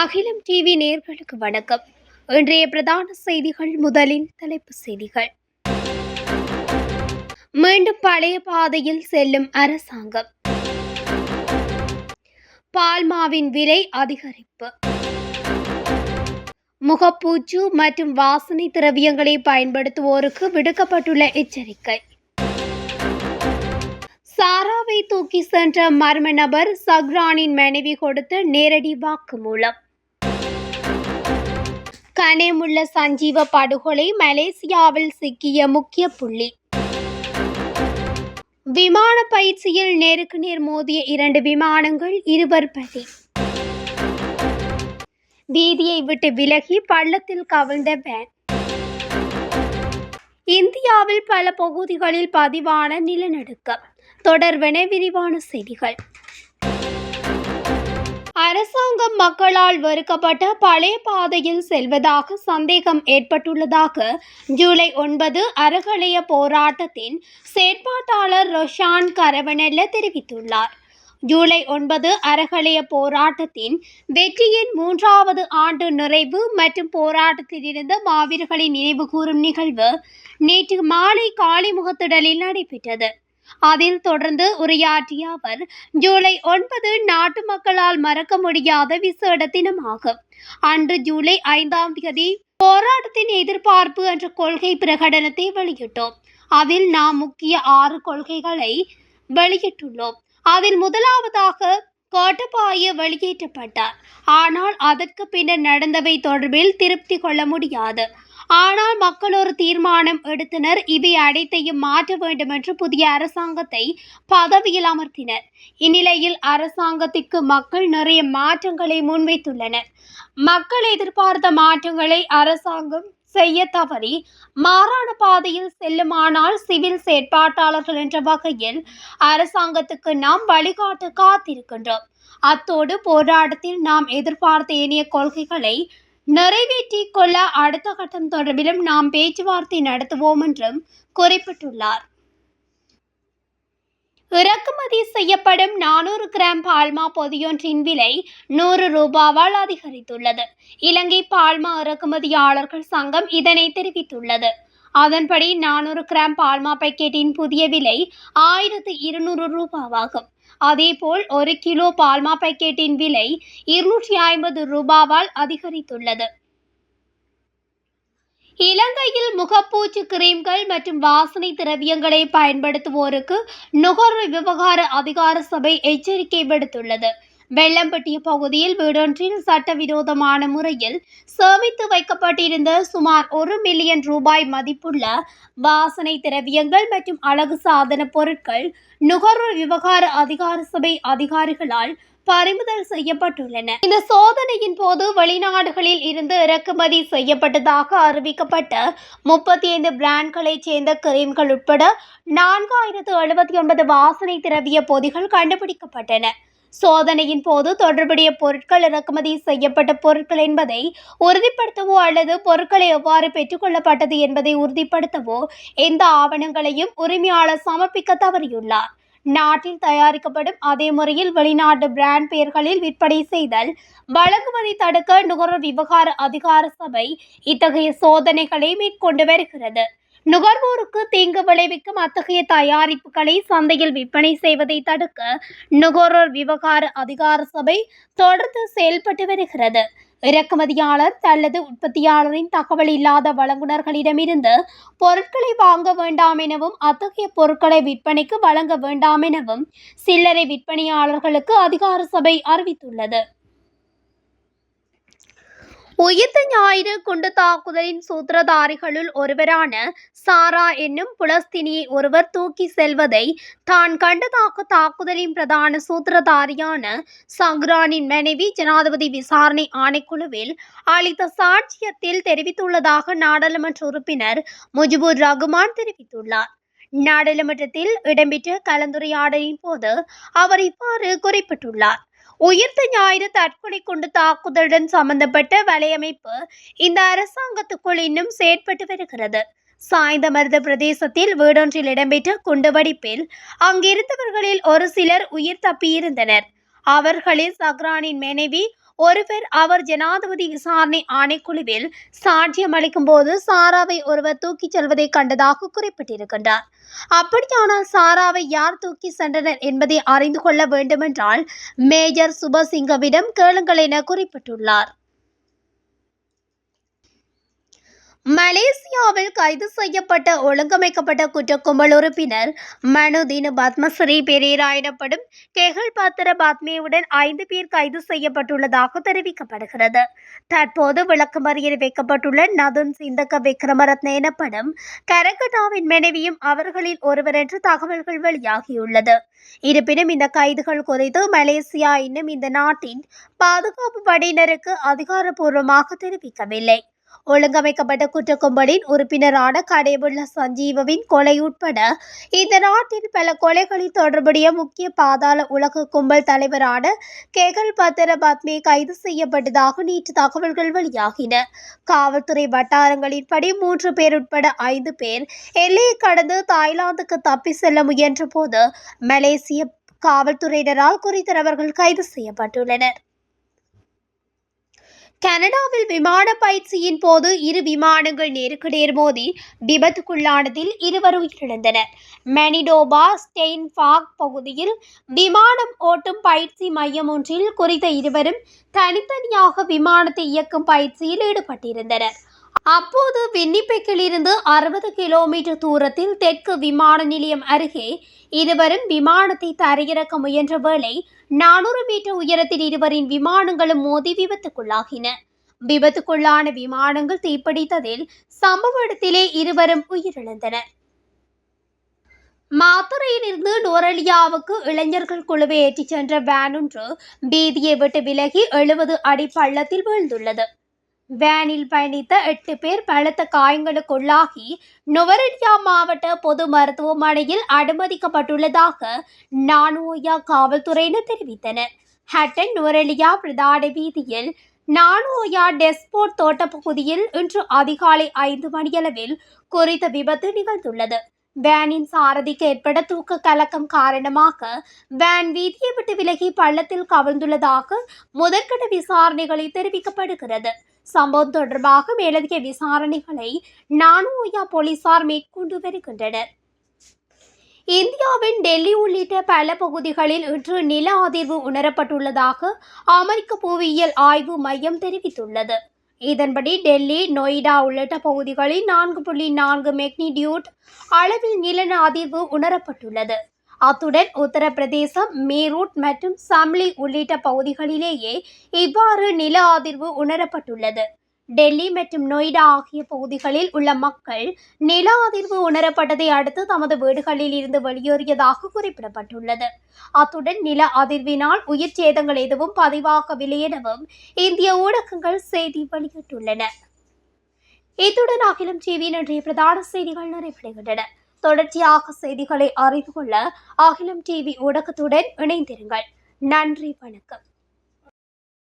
அகிலம் டிவி நேயர்களுக்கு வணக்கம். இன்றைய பிரதான செய்திகள். முதலில் தலைப்புச் செய்திகள். மீண்டும் பழைய பாதையில் செல்லும் அரசாங்கம். பால்மாவின் விலை அதிகரிப்பு. முகப்பூச்சு மற்றும் வாசனை திரவியங்களை பயன்படுத்துவோருக்கு விடுக்கப்பட்டுள்ள எச்சரிக்கை. சாராவை தூக்கி சென்ற மர்ம நபர் சஹ்ரானின் மனைவி கொடுத்த நேரடி வாக்குமூலம். கனேமுள்ள சஞ்சீவ படுகொலை மலேசியாவில் சிக்கிய முக்கிய புள்ளி. விமான பயிற்சியில் நேருக்கு நேர் மோதிய 2 விமானங்கள், 2 பலி. வீதியை விட்டு விலகி பள்ளத்தில் கவிழ்ந்த வேன். இந்தியாவில் பல பகுதிகளில் பதிவான நிலநடுக்கம். தொடர்பென விரிவான செய்திகள். அரசாங்கம் மக்களால் வெறுக்கப்பட்ட பழைய பாதையில் செல்வதாக சந்தேகம் ஏற்பட்டுள்ளதாக ஜூலை 9 அறகலைய போராட்டத்தின் செயற்பாட்டாளர் ரொஷான் கரவனெல்ல தெரிவித்துள்ளார். ஜூலை 9 அறகலைய போராட்டத்தின் வெற்றியின் 3வது ஆண்டு நிறைவு மற்றும் போராட்டத்தில் இருந்த மாவீரர்களின் நினைவு கூறும் நிகழ்வு நேற்று மாலை காளிமுகத்திடலில் நடைபெற்றது. அதில் தொடர்ந்து உரையாற்றிய அவர், ஜூலை 9 நாட்டு மக்களால் மறக்க முடியாத விசேட தினமாகும். அன்று ஜூலை 5ஆம் தேதி போராட்டத்தின் எதிர்பார்ப்பு என்ற கொள்கை பிரகடனத்தை வெளியிட்டோம். அதில் நாம் முக்கிய 6 கொள்கைகளை வெளியிட்டுள்ளோம். அதில் முதலாவதாக கோட்டபாய வெளியேற்றப்பட்டார். ஆனால் அதற்கு பின்னர் நடந்தவை தொடர்பில் திருப்தி கொள்ள முடியாது. ஆனால் மக்கள் ஒரு தீர்மானம் எடுத்தனர். இவை அனைத்தையும் மாற்ற வேண்டும் என்று புதிய அரசாங்கத்தை பதவியில் அமர்த்தினர். இந்நிலையில் அரசாங்கத்திற்கு மக்கள் நிறைய மாற்றங்களை முன்வைத்துள்ளனர். மக்கள் எதிர்பார்த்த மாற்றங்களை அரசாங்கம் செய்ய தவறி மாறான பாதையில் செல்லுமானால் சிவில் செயற்பாட்டாளர்கள் என்ற வகையில் அரசாங்கத்துக்கு நாம் வழிகாட்ட காத்திருக்கின்றோம். அத்தோடு போராட்டத்தில் நாம் எதிர்பார்த்த ஏனைய கொள்கைகளை நிறைவேற்றிக் கொள்ள அடுத்த கட்டம் தொடர்பிலும் நாம் பேச்சுவார்த்தை நடத்துவோம் என்றும் குறிப்பிட்டுள்ளார். இறக்குமதி செய்யப்படும் 400 கிராம் பால்மா பொதியொன்றின் விலை 100 ரூபாவால் அதிகரித்துள்ளது. இலங்கை பால்மா இறக்குமதியாளர்கள் சங்கம் இதனை தெரிவித்துள்ளது. அதன்படி 400 கிராம் பால்மா பாக்கெட்டின் புதிய விலை 1200 ரூபாவாகும். அதேபோல் 1 கிலோ பால்மா பாக்கெட்டின் விலை 250 ரூபாவால் அதிகரித்துள்ளது. இலங்கையில் முகப்பூச்சு கிரீம்கள் மற்றும் வாசனை திரவியங்களை பயன்படுத்துவோருக்கு நுகர்வோர் விவகார அதிகார சபை எச்சரிக்கை விடுத்துள்ளது. வெள்ளம்பட்டிய பகுதியில் வீடொன்றில் சட்டவிரோதமான முறையில் சேமித்து வைக்கப்பட்டிருந்த சுமார் 1 மில்லியன் ரூபாய் மதிப்புள்ள வாசனை திரவியங்கள் மற்றும் அழகு சாதன பொருட்கள் நுகர்வோர் விவகார அதிகார சபை அதிகாரிகளால் பறிமுதல் செய்யப்பட்டுள்ளன. இந்த சோதனையின் போது வெளிநாடுகளில் இருந்து இறக்குமதி செய்யப்பட்டதாக அறிவிக்கப்பட்ட 35 பிராண்ட்களைச் சேர்ந்த கிரீம்கள் உட்பட 4079 வாசனை திரவிய பொதிகள் கண்டுபிடிக்கப்பட்டன. சோதனையின் போது தொடர்புடைய பொருட்கள் இறக்குமதி செய்யப்பட்ட பொருட்கள் என்பதை உறுதிப்படுத்தவோ அல்லது பொருட்களை எவ்வாறு பெற்றுக்கொள்ளப்பட்டது என்பதை உறுதிப்படுத்தவோ எந்த ஆவணங்களையும் உரிமையாளர் சமர்ப்பிக்க தவறியுள்ளார். நாட்டில் தயாரிக்கப்படும் அதே முறையில் வெளிநாட்டு பிராண்ட் பெயர்களில் விற்பனை செய்தல் வழங்குவதை தடுக்க நுகர்வோர் விவகார அதிகார சபை இத்தகைய சோதனைகளை மேற்கொண்டு வருகிறது. நுகர்வோருக்கு தீங்கு விளைவிக்கும் அத்தகைய தயாரிப்புகளை சந்தையில் விற்பனை செய்வதை தடுக்க நுகர்வோர் விவகார அதிகார சபை தொடர்ந்து செயல்பட்டு வருகிறது. இறக்குமதியாளர் அல்லது உற்பத்தியாளரின் தகவல் இல்லாத வழங்குனர்களிடமிருந்து பொருட்களை வாங்க வேண்டாம் எனவும் அத்தகைய பொருட்களை விற்பனைக்கு வழங்க வேண்டாம் எனவும் சில்லறை விற்பனையாளர்களுக்கு அதிகார சபை அறிவித்துள்ளது. உயிர்த்த ஞாயிறு குண்டு தாக்குதலின் சூத்திரதாரிகளுள் ஒருவரான சாரா என்னும் புலஸ்தீனியை ஒருவர் தூக்கி செல்வதை தான் கண்டதாக தாக்குதலின் பிரதான சூத்திரதாரியான சஹ்ரானின் மனைவி ஜனாதிபதி விசாரணை ஆணைக்குழுவில் அளித்த சாட்சியத்தில் தெரிவித்துள்ளதாக நாடாளுமன்ற உறுப்பினர் முஜிபுர் ரகுமான் தெரிவித்துள்ளார். நாடாளுமன்றத்தில் இடம்பெற்ற கலந்துரையாடலின் போது அவர் இவ்வாறு குறிப்பிட்டுள்ளார். உயிர்த்த ஞாயிறு தற்கொலை குண்டு தாக்குதலுடன் சம்பந்தப்பட்ட வலையமைப்பு இந்த அரசாங்கத்துக்குள் இன்னும் செயற்பட்டு வருகிறது. சாய்ந்தமருது பிரதேசத்தில் வீடொன்றில் இடம்பெற்ற குண்டுவெடிப்பில் அங்கிருந்தவர்களில் ஒரு சிலர் உயிர் தப்பியிருந்தனர். அவர்களில் சஹ்ரானின் மனைவி ஒருவர் அவர் ஜனாதிபதி விசாரணை ஆணைக்குழுவில் சாட்சியம் அளிக்கும் போது சாராவை ஒருவர் தூக்கிச் செல்வதை கண்டதாக குறிப்பிட்டிருக்கின்றார். அப்படியானால் சாராவை யார் தூக்கி சென்றனர் என்பதை அறிந்து கொள்ள வேண்டுமென்றால் மேஜர் சுபசிங்கவிடம் கேளுங்கள் என குறிப்பிட்டுள்ளார். மலேசியாவில் கைது செய்யப்பட்ட ஒழுங்கமைக்கப்பட்ட குற்றக்கும்பல் உறுப்பினர் மனுதீன் பத்மஸ்ரீ பெரேரா எனப்படும் கெஹல் பத்திர பத்மேவுடன் 5 பேர் கைது செய்யப்பட்டுள்ளதாக தெரிவிக்கப்படுகிறது. தற்போது விளக்கமறியலில் வைக்கப்பட்டுள்ள நதுன் சிந்தக்க விக்ரமரத்ன எனப்படும் கரகட்டாவின் மனைவியும் அவர்களில் ஒருவர் என்று தகவல்கள் வெளியாகியுள்ளது. இருப்பினும் இந்த கைதுகள் குறித்து மலேசியா இன்னும் இந்த நாட்டின் பாதுகாப்பு படையினருக்கு அதிகாரப்பூர்வமாக தெரிவிக்கவில்லை. ஒழுங்கமைக்கப்பட்ட குற்றக்கும்பலின் உறுப்பினரான கடைவுள்ள சஞ்சீவவின் கொலை உட்பட இந்த நாட்டில் பல கொலைகளில் தொடர்புடைய முக்கிய பாதாள உலக கும்பல் தலைவரான கெகல் பத்திர பத்மே கைது செய்யப்பட்டதாக நேற்று தகவல்கள் வெளியாகின. காவல்துறை வட்டாரங்களின்படி 3 பேர் உட்பட 5 பேர் எல்லையை கடந்து தாய்லாந்துக்கு தப்பி செல்ல முயன்ற போது மலேசிய காவல்துறையினரால் குறித்த நபர்கள் கைது செய்யப்பட்டுள்ளனர். கனடாவில் விமான பயிற்சியின் போது 2 விமானங்கள் நேருக்கு நேர் மோதி விபத்துக்குள்ளானதில் 2 உயிரிழந்தனர். மனிடோபா ஸ்டெயின்பாக் பகுதியில் விமானம் ஓட்டும் பயிற்சி மையம் ஒன்றில் குறித்த 2 தனித்தனியாக விமானத்தை இயக்கும் பயிற்சியில் ஈடுபட்டிருந்தனர். அப்போது வின்னிபெக்கில் இருந்து 60 கிலோமீட்டர் தூரத்தில் தெற்கு விமான நிலையம் அருகே 2 விமானத்தை தரையிறக்க முயன்ற வேளை 400 மீட்டர் உயரத்தில் 2 விமானங்களும் மோதி விபத்துக்குள்ளாகின. விபத்துக்குள்ளான விமானங்கள் தீப்பிடித்ததில் சம்பவ இடத்திலே 2 உயிரிழந்தனர். மாத்தறையிலிருந்து நுவரெலியாவுக்கு இளைஞர்கள் குழுவை ஏற்றிச் சென்ற வேன் ஒன்று வீதியை விட்டு விலகி 70 அடி பள்ளத்தில் வீழ்ந்துள்ளது. வேனில் பயணித்த 8 பேர் பலத்த காயங்களுக்குள்ளாகி நுவரெலியா மாவட்ட பொது மருத்துவமனையில் அனுமதிக்கப்பட்டுள்ளதாக நானுயா காவல்துறையினர் தெரிவித்தனர். ஹட்டன் நுவரெலியா பிரதான வீதியில் நானுயா டெஸ்போர்ட் தோட்ட பகுதியில் இன்று அதிகாலை 5 மணியளவில் குறித்த விபத்து நிகழ்ந்துள்ளது. வேனின் சாரதிக்கு ஏற்பட்ட தூக்க கலக்கம் காரணமாக வேன் வீதியை விட்டு விலகி பள்ளத்தில் கவிழ்ந்துள்ளதாக முதற்கட்ட விசாரணைகளில் தெரிவிக்கப்படுகிறது. சம்பவம் தொடர்பாக மேலதிக விசாரணைகளை நானுயா போலீசார் மேற்கொண்டு வருகின்றனர். இந்தியாவின் டெல்லி உள்ளிட்ட பல பகுதிகளில் இன்று நில அதிர்வு உணரப்பட்டுள்ளதாக அமெரிக்க புவியியல் ஆய்வு மையம் தெரிவித்துள்ளது. இதன்படி டெல்லி, நொய்டா உள்ளிட்ட பகுதிகளில் 4.4 மெக்னிடியூட் அளவில் நில அதிர்வு உணரப்பட்டுள்ளது. அத்துடன் உத்தரப்பிரதேசம், மீரூட் மற்றும் சம்லி உள்ளிட்ட பகுதிகளிலேயே இவ்வாறு நில அதிர்வு உணரப்பட்டுள்ளது. டெல்லி மற்றும் நொய்டா ஆகிய பகுதிகளில் உள்ள மக்கள் நில அதிர்வு உணரப்பட்டதை அடுத்து தமது வீடுகளில் இருந்து வெளியேறியதாக குறிப்பிடப்பட்டுள்ளது. அத்துடன் நில அதிர்வினால் உயிர் சேதங்கள் எதுவும் பதிவாகவில்லை எனவும் இந்திய ஊடகங்கள் செய்தி வெளியிட்டுள்ளன. இத்துடன் அகிலம் டிவியின் இன்றைய பிரதான செய்திகள் நிறைவடைகின்றன. தொடர்ச்சியாக செய்திகளை அறிந்து கொள்ள அகிலம் டிவி ஊடகத்துடன் இணைந்திருங்கள். நன்றி, வணக்கம்.